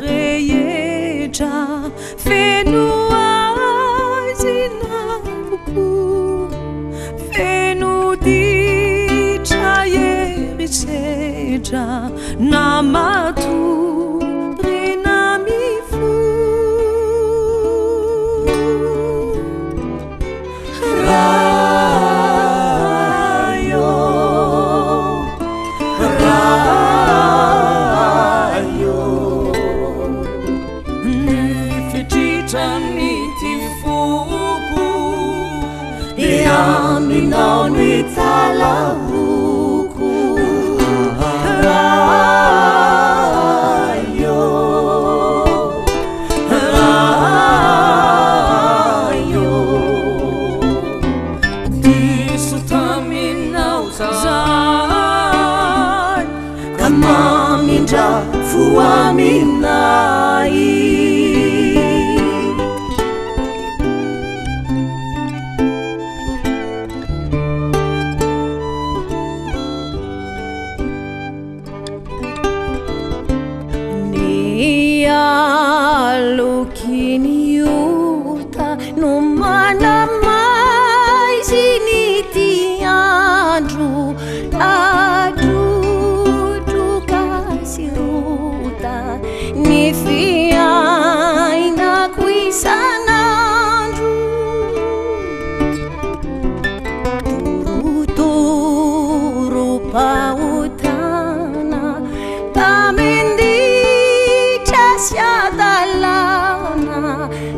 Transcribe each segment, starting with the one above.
rehetra feno azy namoko feno ditra herisetra na matory na mifo Aminao nitalahuku rayo diso taminao zay kamamindra fo aminay Alukiniuta no manamai siniti andro adudru kasiruta ni fiaina kuisanandro turu pautana tamendi siadalana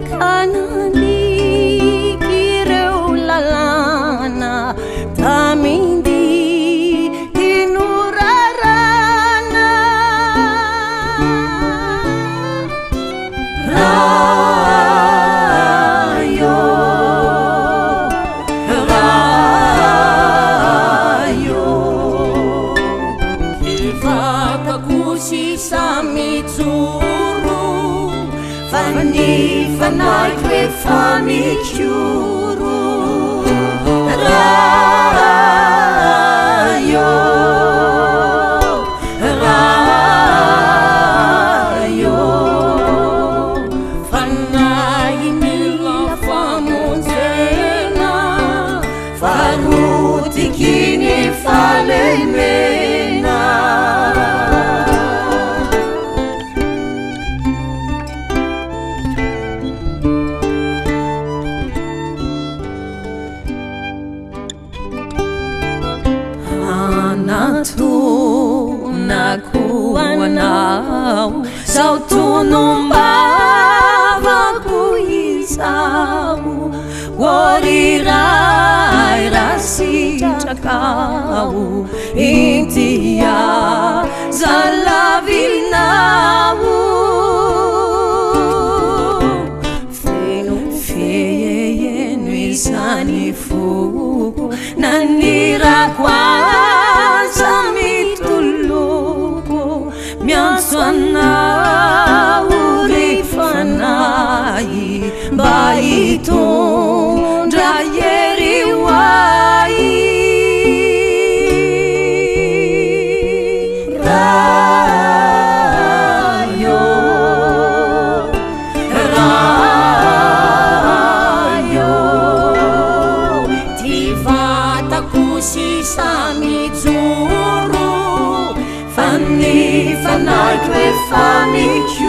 kanaliki reulalana tamindi tinurarana rayo kivatakusisa mitsuru Fanai kwe famikuru rayo fanai mila famonzena farutikini falemena nakuanau sautunumbava kuisau warirai rasitrakau intia zalavinau feyeyenu isanifuku nanirakwaza mituluku miaswana urifanai baitondra yeriwai rayo tivata kusisa mitsuru fanai kwe famikyu